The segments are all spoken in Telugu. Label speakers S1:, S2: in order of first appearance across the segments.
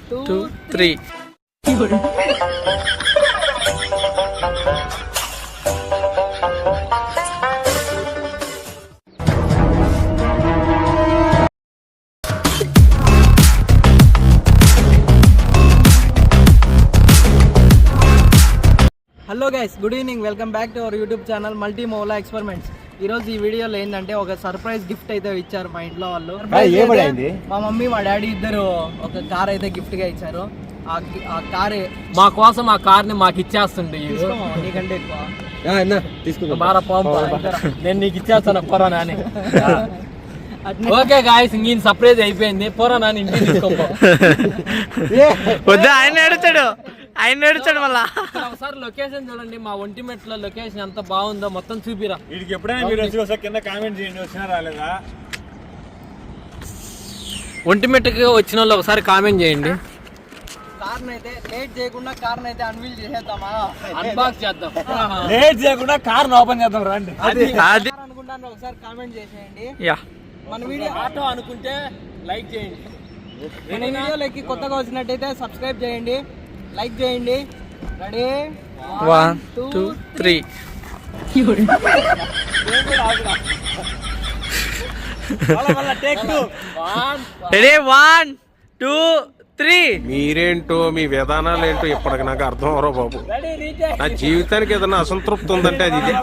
S1: 2, 3.
S2: Hello guys, good evening. Welcome back to our YouTube channel multi మోలా ఎక్స్పెరిమెంట్స్. ఈరోజు ఈ వీడియోలో ఏంటంటే ఒక సర్ప్రైజ్ గిఫ్ట్ అయితే ఇచ్చారు మా ఇంట్లో వాళ్ళు. మా మమ్మీ మా డాడీ ఇద్దరు ఒక కార్ అయితే గిఫ్ట్ గా ఇచ్చారు. ఆ కారే
S1: మా కోసం ఆ కార్ ని మాకు ఇచ్చేస్తుండే.
S2: నీకంటే ఎక్కువ
S1: నేను నీకు ఇచ్చేస్తాను పోరా నాని. ఓకే గాయస్, ఇంక సర్ప్రైజ్ అయిపోయింది. పోరా నాని ఇంటికి తీసుకోపో.
S3: ఆయన నడుచాడు మళ్ళా.
S1: ఒకసారి లొకేషన్ చూడండి, మా ఒంటిమెట్లో లొకేషన్ ఎంత బాగుందో మొత్తం చూపిరా.
S4: వీడికి ఎప్పుడైనా మీరు వచ్చి కింద కామెంట్ చేయండి, వచ్చినా రాలేదా.
S1: ఒంటిమెట్టుకి వచ్చిన వాళ్ళు ఒకసారి కామెంట్ చేయండి.
S2: కార్ని అయితే లేట్ చేయకుండా కార్ని అయితే అన్వీల్ చేసేద్దామా,
S1: అన్బాక్స్ చేద్దాం.
S4: లేట్ చేయకుండా కార్ ఓపెన్ చేద్దాం రండి.
S2: అది అనుకుంటాను, ఒకసారి కామెంట్ చేసేయండి. మన వీడియో
S1: ఆటో అనుకుంటే లైక్ చేయండి.
S2: మన వీడియోలోకి కొత్తగా వచ్చినట్టయితే సబ్స్క్రైబ్ చేయండి, లైక్ చేయండి. రెడీ
S3: 1, 2, 3. రెడీ 1, 2, 3.
S5: మీరేంటో మీ విధానాలు ఏంటో ఇప్పటికి నాకు అర్థం అవరో బాబు. నా జీవితానికి ఏదైనా అసంతృప్తి ఉందంటే అది ఇదే.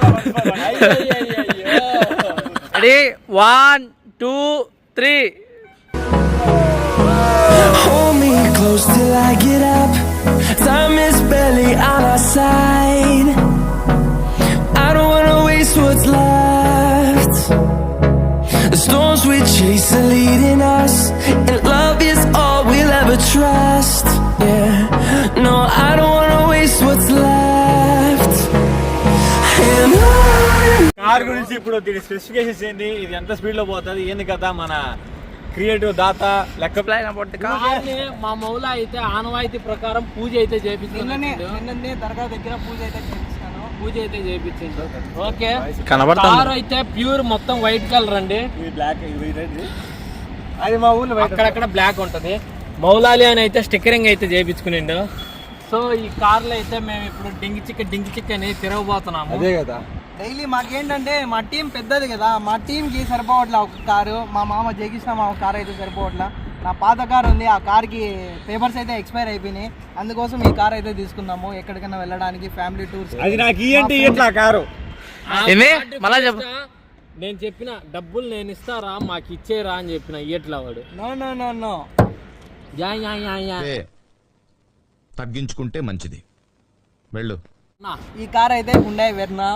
S3: Ready 1, 2, 3.
S6: Hold me close till I get up. Time is barely on our side. I don't wanna waste what's left. The storms we chase are leading us, and love is all we'll ever trust. Yeah, no, I don't wanna waste what's left. And
S4: car గురించి ఇప్పుడు దీని స్పెసిఫికేషన్స్ ఏంటి, ఇది ఎంత స్పీడ్ లో పోతుంది, ఏంది కదా మన క్రియేటివ్ దాత లెక్క ప్లాన్
S1: మా మౌలా అయితే ఆనవాయితీ ప్రకారం పూజ అయితే చేపించింది.
S2: దర్గా దగ్గర పూజ అయితే
S1: చేపించింది. ఓకే,
S3: కనబడుతుంది.
S1: కార్ అయితే ప్యూర్ మొత్తం వైట్ కలర్ అండి.
S4: ఇది బ్లాక్, ఇది రెడ్.
S2: అది మా ఊళ్ళో
S1: అక్కడక్కడ బ్లాక్ ఉంటది. మౌలాలి అని అయితే స్టిక్కరింగ్ అయితే చేయించుకునిండు. సో ఈ కార్ లో అయితే మేము ఇప్పుడు డింగి చిక్క అని తిరగబోతున్నాము.
S4: అదే కదా,
S2: డైలీ మాకేంటంటే మా టీం పెద్దది కదా, మా టీంకి సరిపోవట్లే ఒక కారు. మా మామ జయకృష్ణ మామ కార్ అయితే సరిపోవట్లే. నా పాత కారు ఉంది, ఆ కార్కి పేపర్స్ అయితే ఎక్స్పైర్ అయిపోయినాయి. అందుకోసం ఈ కార్ అయితే తీసుకున్నాము ఎక్కడికైనా వెళ్ళడానికి, ఫ్యామిలీ టూర్స్.
S4: అది నాకు ఏంటి ఇట్లా కారు
S3: మళ్ళా చెప్పు.
S1: నేను చెప్పిన డబ్బులు నేను ఇస్తారా, మాకు ఇచ్చేరా అని చెప్పిన. ఇట్లా వాడు
S2: నో
S7: తగ్గించుకుంటే మంచిది, వెళ్ళు.
S2: ఈ కార్ అయితే హుండాయ్ వెర్నా.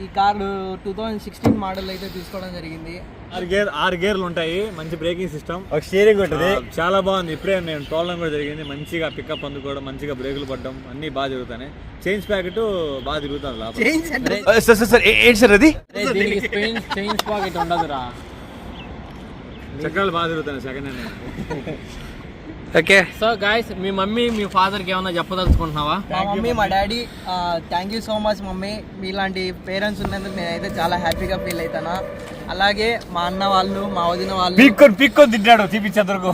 S2: ఈ కారు 2016 మోడల్ అయితే తీసుకోవడం జరిగింది.
S4: 6 గేర్లు ఉంటాయి, మంచి బ్రేకింగ్ సిస్టమ్, ఒక స్టీరింగ్ ఉంటుంది, చాలా బాగుంది. ఇప్పుడే నేను తోలడం కూడా జరిగింది, మంచిగా పికప్ అందుకోవడం, మంచిగా బ్రేకులు పడడం అన్ని బాగా జరుగుతాయి. చైన్స్ ప్యాకెట్ బాగా తిరుగుతుంది.
S1: చైన్స్ పాకెట్ ఉండదురా,
S4: చక్రాలు బాగా తిరుగుతాయి second hand.
S3: Okay,
S1: so guys, మీ మమ్మీ మీ ఫాదర్కి ఏమన్నా చెప్పదలుచుకుంటున్నావా?
S2: మా మమ్మీ మా daddy thank you so much mummy, మీలాంటి పేరెంట్స్ ఉన్నందుకు నేనైతే చాలా హ్యాపీగా ఫీల్ అవుతాను. అలాగే మా అన్న వాళ్ళు, మా వదిన వాళ్ళు
S4: పిక్కొని తింటాడు చూపించేందుకు.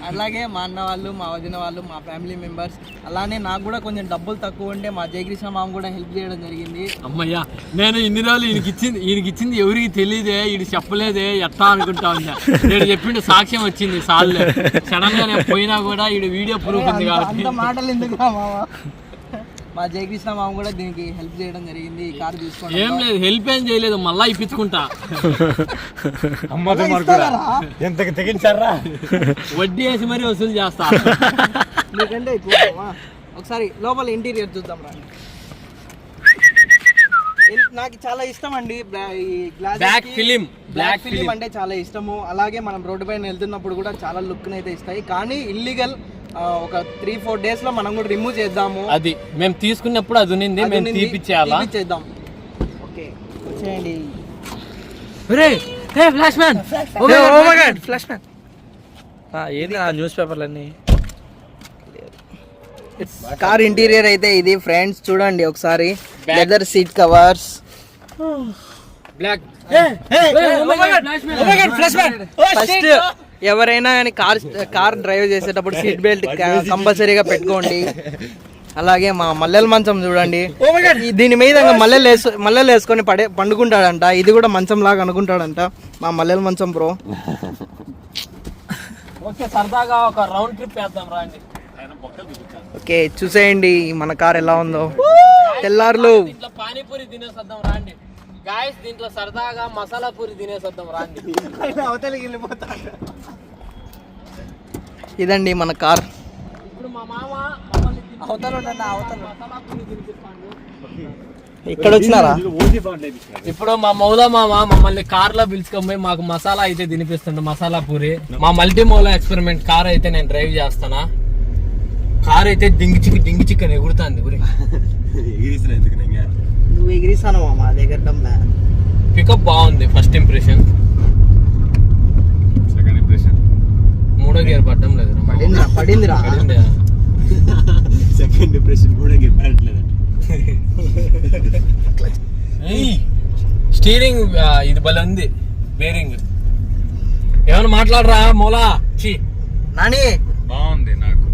S2: అలాగే మా అన్న వాళ్ళు, మా వదిన వాళ్ళు, మా ఫ్యామిలీ మెంబర్స్. అలానే నాకు కూడా కొంచెం డబ్బులు తక్కువ ఉంటే మా జయకృష్ణ మామ కూడా హెల్ప్ చేయడం జరిగింది.
S1: అమ్మయ్యా, నేను ఇన్ని రోజులు ఈయనకి ఇచ్చింది ఎవరికి తెలియదే, ఈడు చెప్పలేదే ఎట్టా అనుకుంటా ఉన్నా. నేను చెప్పిండు, సాక్ష్యం వచ్చింది సార్లే. సడన్ గా నేను పోయినా కూడా ఈడు వీడియో ప్రూఫ్ ఉంది కాబట్టి.
S2: అంత మాటలు ఎందుకు మామ. మా జయకృష్ణ మామ కూడా దీనికి హెల్ప్ చేయడం జరిగింది. ఈ కారు తీసుకోవడం
S1: ఏం లేదు, హెల్ప్ ఏం చేయలేదు, మళ్ళా ఇప్పించుకుంటా.
S4: ఎంతకి తెగించారా,
S1: వడ్డీ వేసి మరీ వసూలు చేస్తా.
S2: ఎందుకంటే ఒకసారి లోపల ఇంటీరియర్ చూద్దాం రా. నాకు చాలా ఇష్టం అండి
S1: బ్లాక్ ఫిలిం
S2: అంటే చాలా ఇష్టము. అలాగే మనం రోడ్డు పైన వెళ్తున్నప్పుడు కూడా చాలా లుక్ అయితే ఇస్తాయి. కానీ ఇల్లీగల్ ఒక 3-4 days లో మనం కూడా రిమూవ్ చేద్దాము.
S1: అది మేము తీసుకున్నప్పుడు అది ఉంది, మేము తీపిచ్చేద్దాం.
S2: ఓకే, వచ్చేయండి.
S1: ఫ్లాష్ మ్యాన్,
S3: ఫ్లాష్ మ్యాన్ ఏది ఆ న్యూస్ పేపర్లన్నీ.
S2: కార్ ఇంటీరియర్ అయితే ఇది ఫ్రెండ్స్, చూడండి ఒకసారి. Leather seat covers,
S1: black.
S2: ఎవరైనా కానీ కార్ డ్రైవ్ చేసేటప్పుడు సీట్ బెల్ట్ కంపల్సరీగా పెట్టుకోండి. అలాగే మా మల్లెల మంచం చూడండి, దీని మీద మల్లెలు వేసుకొని పండుకుంటాడంట. ఇది కూడా మంచం లాగా అనుకుంటాడంట మా మల్లెల మంచం బ్రో.
S1: ఓకే, సరదాగా ఒక రౌండ్ ట్రిప్ వేద్దాం రండి.
S2: ఓకే, చూసేయండి మన కార్ ఎలా ఉందో. తెల్లారులు
S1: దీంట్లో పానీపూరి తినేసొద్దాం రండి గాయస్, దీంట్లో సరదాగా మసాలా పూరి తినేసొద్దాం రండి.
S2: అవతలికి వెళ్ళిపోతా. ఇదండి మన కార్.
S1: ఇప్పుడు మా మామ
S2: ఇక్కడ వచ్చినారా?
S1: ఇప్పుడు మా మౌలా మామ మమ్మల్ని కార్ లో పిలుచుకొని మాకు మసాలా అయితే తినిపిస్తుండే, మసాలా పూరి. మా మల్టీ మౌలా ఎక్స్పెరిమెంట్ కార్ అయితే నేను డ్రైవ్ చేస్తానా. కార్ అయితే డింగి చిక్క ఎగురుతుంది.
S2: నువ్వు ఎగిరిస్తాను మా దగ్గర.
S1: పికప్ బాగుంది. ఫస్ట్ ఇంప్రెషన్,
S4: సెకండ్ ఇంప్రెషన్,
S1: మూడో గేర్ పడ్డం లేదు.
S2: పడిందిరా.
S4: సెకండ్ ఇంప్రెషన్ కూడా పడట్లేదు.
S1: స్టీరింగ్ ఇది భలే ఉంది. బేరింగ్ ఏమైనా మాట్లాడరా మౌలా.
S2: నాని
S4: బాగుంది. నాకు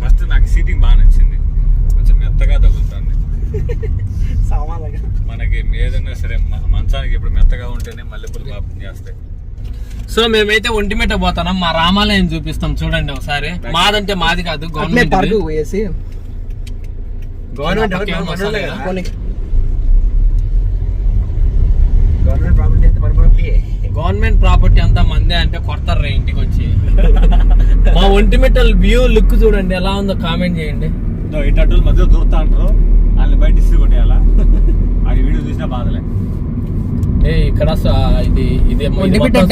S4: ఫస్ట్ నాకు సీటింగ్ బాగా నచ్చింది. కొంచెం మెత్తగా తగులుతుంది. మనకి ఏదైనా సరే మంచానికి ఇప్పుడు మెత్తగా ఉంటేనే మల్లెపూలు బాగా చేస్తాయి.
S1: సో మేమైతే ఒంటిమిట్ట పోతున్నాం. మా రామాలయం చూపిస్తాం చూడండి ఒకసారి. మాదంటే మాది కాదు, గవర్నమెంట్ గవర్నమెంట్ ప్రాపర్టీ అంతా మందే అంటే కొడతారు ఇంటికి వచ్చి. మా ఒంటిమిట్టల వ్యూ లుక్ చూడండి ఎలా ఉందో కామెంట్ చేయండి.
S4: ఇటు అడ్డలు మధ్యలో దూరుతా అంటారు, వాళ్ళని బయట ఇస్త్రీ కొట్టేయాలా. ఆ వీడియో చూసినా బాధలే.
S1: ఇక్కడ ఇది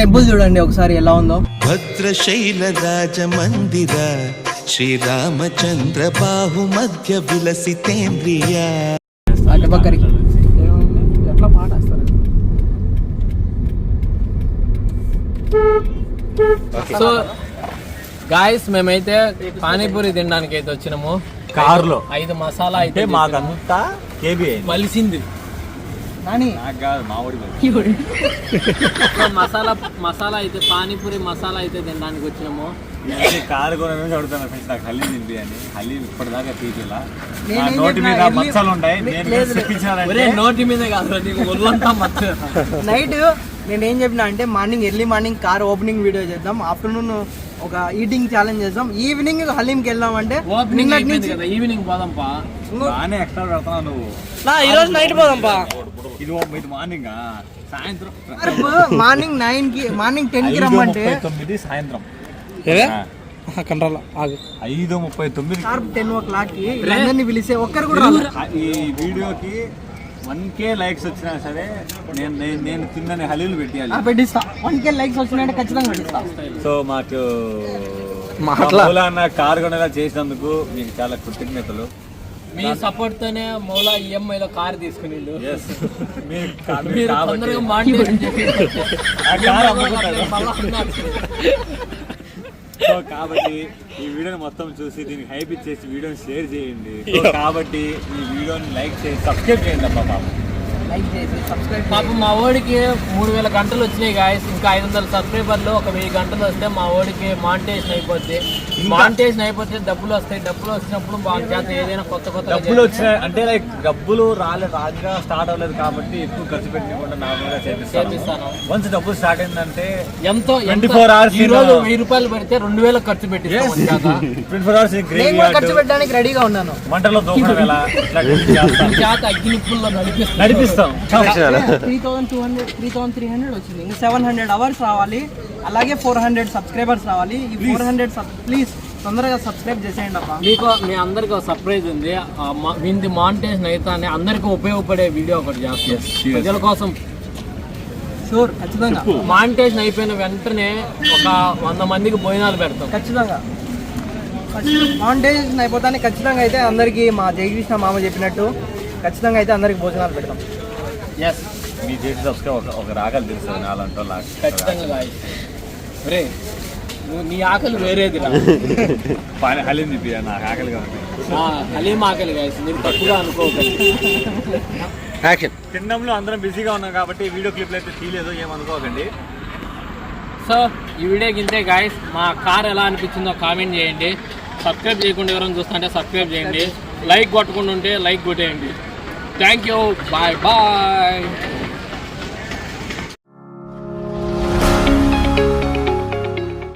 S2: టెంపుల్ చూడండి ఒకసారి ఎలా ఉందో.
S6: భద్రశైల రాజ మందిర శ్రీరామచంద్ర బాహు మధ్య విలసితేంద్రియ.
S2: ఎట్లా పాట వస్తారు.
S1: సో గాయస్ మేమైతే పానీపూరి తినడానికి అయితే వచ్చినాము
S4: కారులో.
S1: 5 మసాలా అయితే
S4: మాకంతా కేబీ
S1: మలిసింది. మసాలా అయితే పానీపూరి మసాలా అయితే తినడానికి వచ్చినాము.
S4: కారు కొనని అడుగుతాను ఫ్రెండ్స్, నాకు హలీం తింపి అని. హలీం ఇప్పటిదాకా తీపిలా. నోటి మీద మచ్చలు ఉంటాయి.
S1: నోటి మీద కాదు, ఒళ్ళంతా మచ్చ.
S2: నైట్ నేనేం చెప్పినా అంటే early morning car opening video చేద్దాం, ఆఫ్టర్నూన్ ఒక ఈటింగ్ ఛాలెంజ్ చేద్దాం, ఈవినింగ్ హలీంకి వెళ్దాం. అంటే
S1: ఈవినింగ్ పోదాంపా.
S4: బాగానే ఎక్స్ట్రా పెడతావు నువ్వు.
S2: ఈ రోజు నైట్ పోదాంపా.
S4: ఇది మార్నింగ్, సాయంత్రం
S2: మార్నింగ్ 9 కి, మార్నింగ్ 10 కి రమ్మంటే
S4: 5:39 సాయంత్రం. 5:39
S2: షార్ప్ 10 o'clock కి అందరినీ పిలిస్తే ఒక్కరు కూడా రాలేదు.
S4: ఈ వీడియోకి 1K లైక్స్ వచ్చినా సరే నేను తిన్నని హలీలు పెట్టాలి.
S2: పెట్టిస్తా. 1K లైక్స్ వచ్చినాయంటే ఖచ్చితంగా పెట్టిస్తా.
S4: సో మాకు అన్న కారు కొనేలా చేసినందుకు మీకు చాలా కృతజ్ఞతలు.
S1: మీ సపోర్ట్ తోనే మౌలా EMI లో కార్ తీసుకుని
S4: కాబట్టి ఈ వీడియోని మొత్తం చూసి దీనికి హైప్ ఇచ్చేసి వీడియోని షేర్ చేయండి. కాబట్టి ఈ వీడియోని లైక్ చేసి సబ్స్క్రైబ్ చేయండి అబ్బా బాబు.
S2: లైక్ చేసి సబ్స్క్రైబ్.
S1: పాపం మా ఓడికి 3000 గంటలు వచ్చినాయి గాయస్. ఇంకా 500 సబ్స్క్రైబర్లు ఒక 1000 గంటలు వస్తే మా ఓడికి మానిటైజేషన్ అయిపోద్ది. మానిటైజేషన్ అయిపోతే డబ్బులు వస్తాయి. డబ్బులు వచ్చినప్పుడు బాగా చేత ఏదైనా కొత్త
S4: డబ్బులు వచ్చినాయి అంటే లైక్ డబ్బులు రాగా స్టార్ట్ అవ్వలేదు కాబట్టి ఎక్కువ ఖర్చు పెట్టకుండా నార్మల్ గా చేపిస్తాను. వన్స్ డబ్బులు స్టార్ట్ అయిందంటే
S1: ఎంతో
S4: 24 hours
S1: ఈ రోజు 1000 రూపాయలు పెడితే 2000 ఖర్చు పెట్టి
S4: 24 hours
S2: ఖర్చు పెట్టడానికి రెడీగా ఉన్నాను.
S4: మంటలో దూకడం ఎలా
S1: చేత అగ్నిపుల్లో
S4: నడిపిస్తాం.
S2: 3,300 వచ్చింది. 700 అవర్స్ రావాలి. అలాగే 400 సబ్స్క్రైబర్స్ రావాలి. ఈ 400 ప్లీజ్ తొందరగా సబ్స్క్రైబ్ చేసేయండి అబ్బా.
S1: మీ అందరికి ఒక సర్ప్రైజ్ ఉంది. దీని మానిటైజేషన్ అయితే అందరికి ఉపయోగపడే వీడియో ఒకటి చేస్తాం ప్రజల కోసం.
S2: షూర్, ఖచ్చితంగా.
S1: మానిటైజేషన్ అయిపోయిన వెంటనే ఒక 100 మందికి భోజనాలు పెడతాం
S2: ఖచ్చితంగా. మానిటైజేషన్ అయిపోతానే ఖచ్చితంగా అయితే అందరికీ మా జయకృష్ణ మామ చెప్పినట్టు ఖచ్చితంగా అయితే అందరికి భోజనాలు పెడతాం.
S1: ఎస్,
S4: మీ చేసి సబ్స్క్రైబ్ ఒక రాగలు తెలుస్తుంది నాలంటో
S1: ఖచ్చితంగా. రే నీ ఆకలి వేరేది
S4: హలీం తిప్పి నాకు ఆకలి కాదు.
S1: హలీం ఆకలి గాయస్, మీరు తప్పుగా అనుకోకండి.
S4: తినడంలో అందరం బిజీగా ఉన్నాం కాబట్టి వీడియో క్లిప్లు అయితే తీయలేదు, ఏమనుకోకండి.
S1: సో ఈ వీడియోకి ఇంతే గాయస్. మా కార్ ఎలా అనిపించిందో కామెంట్ చేయండి. సబ్స్క్రైబ్ చేయకుండా ఎవరైనా చూస్తుంటే సబ్స్క్రైబ్ చేయండి. లైక్ కొట్టకుండా ఉంటే లైక్ కొట్టేయండి. Thank you. Bye bye.